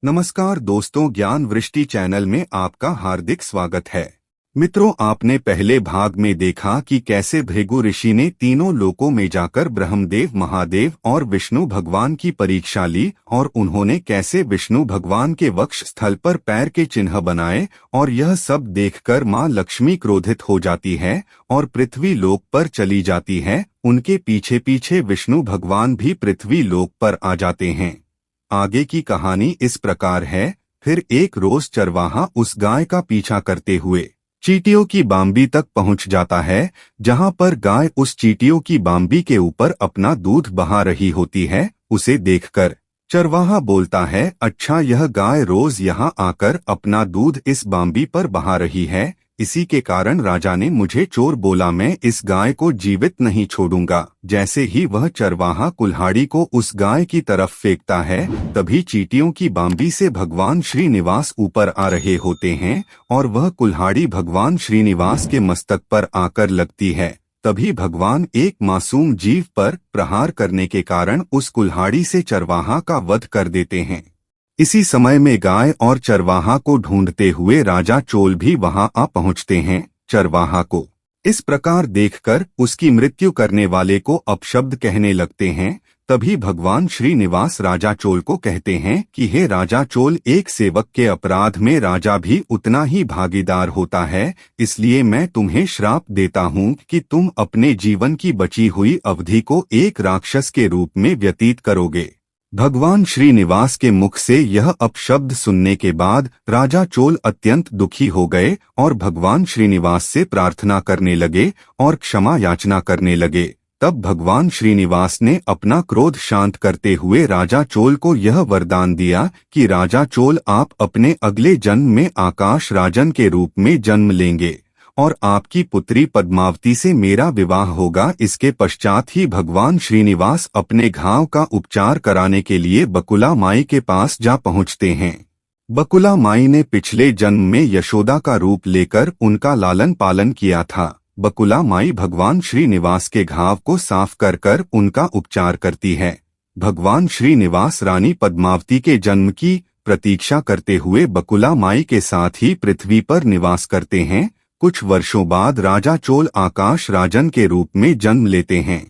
नमस्कार दोस्तों, ज्ञान वृष्टि चैनल में आपका हार्दिक स्वागत है। मित्रों, आपने पहले भाग में देखा कि कैसे भृगु ऋषि ने तीनों लोकों में जाकर ब्रह्मदेव, महादेव और विष्णु भगवान की परीक्षा ली और उन्होंने कैसे विष्णु भगवान के वक्ष स्थल पर पैर के चिन्ह बनाए और यह सब देखकर मां लक्ष्मी क्रोधित हो जाती है और पृथ्वी लोक पर चली जाती है। उनके पीछे पीछे विष्णु भगवान भी पृथ्वी लोक पर आ जाते हैं। आगे की कहानी इस प्रकार है। फिर एक रोज चरवाहा उस गाय का पीछा करते हुए चींटियों की बाम्बी तक पहुंच जाता है, जहां पर गाय उस चींटियों की बाम्बी के ऊपर अपना दूध बहा रही होती है। उसे देखकर चरवाहा बोलता है, अच्छा, यह गाय रोज यहाँ आकर अपना दूध इस बाम्बी पर बहा रही है। इसी के कारण राजा ने मुझे चोर बोला, मैं इस गाय को जीवित नहीं छोड़ूंगा। जैसे ही वह चरवाहा कुल्हाड़ी को उस गाय की तरफ फेंकता है, तभी चींटियों की बाम्बी से भगवान श्रीनिवास ऊपर आ रहे होते हैं और वह कुल्हाड़ी भगवान श्रीनिवास के मस्तक पर आकर लगती है। तभी भगवान एक मासूम जीव पर प्रहार करने के कारण उस कुल्हाड़ी से चरवाहा का वध कर देते हैं। इसी समय में गाय और चरवाहा को ढूंढते हुए राजा चोल भी वहां आ पहुंचते हैं। चरवाहा को इस प्रकार देखकर उसकी मृत्यु करने वाले को अपशब्द कहने लगते हैं। तभी भगवान श्रीनिवास राजा चोल को कहते हैं कि हे राजा चोल, एक सेवक के अपराध में राजा भी उतना ही भागीदार होता है, इसलिए मैं तुम्हें श्राप देता हूँ कि तुम अपने जीवन की बची हुई अवधि को एक राक्षस के रूप में व्यतीत करोगे। भगवान श्रीनिवास के मुख से यह अपशब्द सुनने के बाद राजा चोल अत्यंत दुखी हो गए और भगवान श्रीनिवास से प्रार्थना करने लगे और क्षमा याचना करने लगे। तब भगवान श्रीनिवास ने अपना क्रोध शांत करते हुए राजा चोल को यह वरदान दिया कि राजा चोल, आप अपने अगले जन्म में आकाश राजन के रूप में जन्म लेंगे और आपकी पुत्री पद्मावती से मेरा विवाह होगा। इसके पश्चात ही भगवान श्रीनिवास अपने घाव का उपचार कराने के लिए बकुला माई के पास जा पहुंचते हैं। बकुला माई ने पिछले जन्म में यशोदा का रूप लेकर उनका लालन पालन किया था। बकुला माई भगवान श्रीनिवास के घाव को साफ कर कर उनका उपचार करती है। भगवान श्रीनिवास रानी पद्मावती के जन्म की प्रतीक्षा करते हुए बकुला माई के साथ ही पृथ्वी पर निवास करते हैं। कुछ वर्षों बाद राजा चोल आकाश राजन के रूप में जन्म लेते हैं।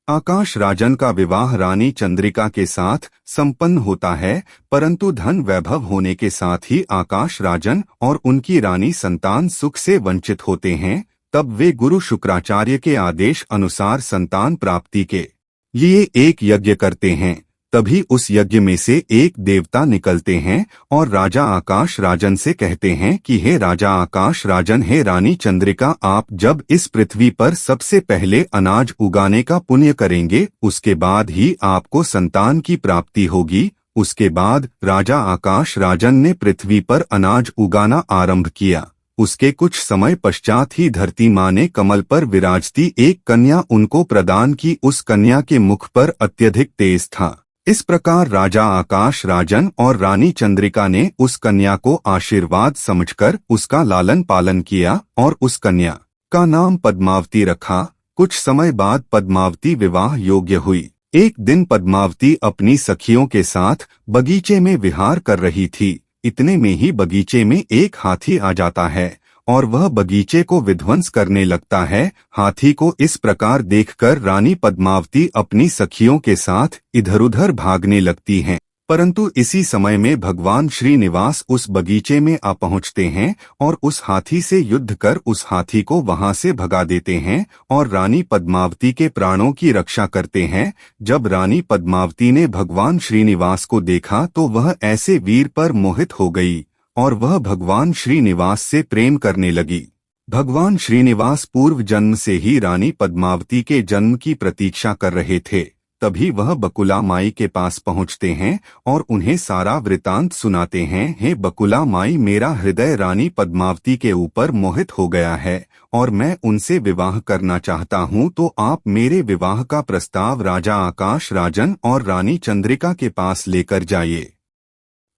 आकाश राजन का विवाह रानी चंद्रिका के साथ संपन्न होता है, परंतु धन वैभव होने के साथ ही आकाश राजन और उनकी रानी संतान सुख से वंचित होते हैं। तब वे गुरु शुक्राचार्य के आदेश अनुसार संतान प्राप्ति के लिए एक यज्ञ करते हैं। तभी उस यज्ञ में से एक देवता निकलते हैं और राजा आकाश राजन से कहते हैं कि हे राजा आकाश राजन, हे रानी चंद्रिका, आप जब इस पृथ्वी पर सबसे पहले अनाज उगाने का पुण्य करेंगे, उसके बाद ही आपको संतान की प्राप्ति होगी। उसके बाद राजा आकाश राजन ने पृथ्वी पर अनाज उगाना आरंभ किया। उसके कुछ समय पश्चात ही धरती माँ ने कमल पर विराजती एक कन्या उनको प्रदान की। उस कन्या के मुख पर अत्यधिक तेज था। इस प्रकार राजा आकाश राजन और रानी चंद्रिका ने उस कन्या को आशीर्वाद समझकर उसका लालन पालन किया और उस कन्या का नाम पद्मावती रखा। कुछ समय बाद पद्मावती विवाह योग्य हुई। एक दिन पद्मावती अपनी सखियों के साथ बगीचे में विहार कर रही थी। इतने में ही बगीचे में एक हाथी आ जाता है और वह बगीचे को विध्वंस करने लगता है। हाथी को इस प्रकार देखकर रानी पद्मावती अपनी सखियों के साथ इधर-उधर भागने लगती हैं। परंतु इसी समय में भगवान श्रीनिवास उस बगीचे में आ पहुंचते हैं और उस हाथी से युद्ध कर उस हाथी को वहां से भगा देते हैं और रानी पद्मावती के प्राणों की रक्षा करते हैं। जब रानी पद्मावती ने भगवान श्रीनिवास को देखा तो वह ऐसे वीर पर मोहित हो गई और वह भगवान श्रीनिवास से प्रेम करने लगी। भगवान श्रीनिवास पूर्व जन्म से ही रानी पद्मावती के जन्म की प्रतीक्षा कर रहे थे। तभी वह बकुला माई के पास पहुंचते हैं और उन्हें सारा वृतांत सुनाते हैं। हे बकुला माई, मेरा हृदय रानी पद्मावती के ऊपर मोहित हो गया है और मैं उनसे विवाह करना चाहता हूं, तो आप मेरे विवाह का प्रस्ताव राजा आकाश राजन और रानी चंद्रिका के पास लेकर जाइए।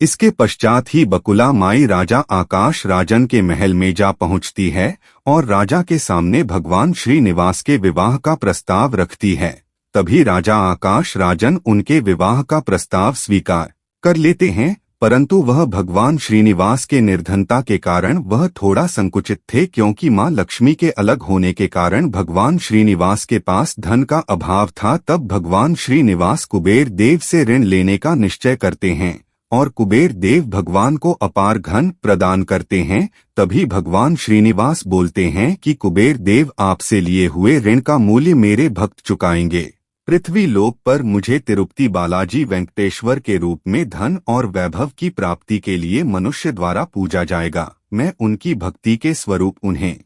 इसके पश्चात ही बकुला माई राजा आकाश राजन के महल में जा पहुंचती है और राजा के सामने भगवान श्रीनिवास के विवाह का प्रस्ताव रखती है। तभी राजा आकाश राजन उनके विवाह का प्रस्ताव स्वीकार कर लेते हैं। परंतु वह भगवान श्रीनिवास के निर्धनता के कारण वह थोड़ा संकुचित थे, क्योंकि मां लक्ष्मी के अलग होने के कारण भगवान श्रीनिवास के पास धन का अभाव था। तब भगवान श्रीनिवास कुबेर देव से ऋण लेने का निश्चय करते हैं और कुबेर देव भगवान को अपार धन प्रदान करते हैं। तभी भगवान श्रीनिवास बोलते हैं कि कुबेर देव आपसे लिए हुए ऋण का मूल्य मेरे भक्त चुकाएंगे। पृथ्वी लोक पर मुझे तिरुपति बालाजी वेंकटेश्वर के रूप में धन और वैभव की प्राप्ति के लिए मनुष्य द्वारा पूजा जाएगा। मैं उनकी भक्ति के स्वरूप उन्हें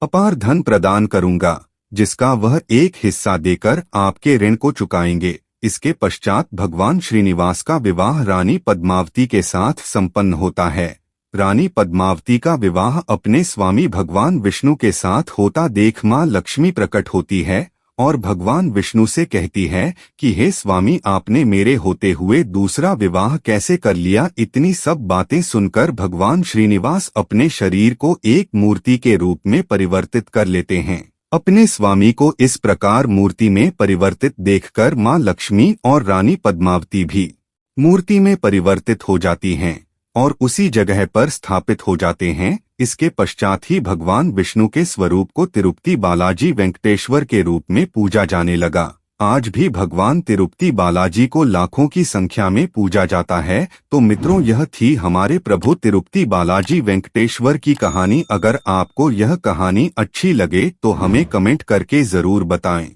अपार धन प्रदान करूंगा, जिसका वह एक हिस्सा देकर आपके ऋण को चुकाएंगे। इसके पश्चात भगवान श्रीनिवास का विवाह रानी पद्मावती के साथ संपन्न होता है। रानी पद्मावती का विवाह अपने स्वामी भगवान विष्णु के साथ होता देख मां लक्ष्मी प्रकट होती है और भगवान विष्णु से कहती है कि हे स्वामी, आपने मेरे होते हुए दूसरा विवाह कैसे कर लिया। इतनी सब बातें सुनकर भगवान श्रीनिवास अपने शरीर को एक मूर्ति के रूप में परिवर्तित कर लेते हैं। अपने स्वामी को इस प्रकार मूर्ति में परिवर्तित देखकर मां लक्ष्मी और रानी पद्मावती भी मूर्ति में परिवर्तित हो जाती हैं और उसी जगह पर स्थापित हो जाते हैं। इसके पश्चात ही भगवान विष्णु के स्वरूप को तिरुपति बालाजी वेंकटेश्वर के रूप में पूजा जाने लगा। आज भी भगवान तिरुपति बालाजी को लाखों की संख्या में पूजा जाता है। तो मित्रों, यह थी हमारे प्रभु तिरुपति बालाजी वेंकटेश्वर की कहानी। अगर आपको यह कहानी अच्छी लगे तो हमें कमेंट करके जरूर बताएं।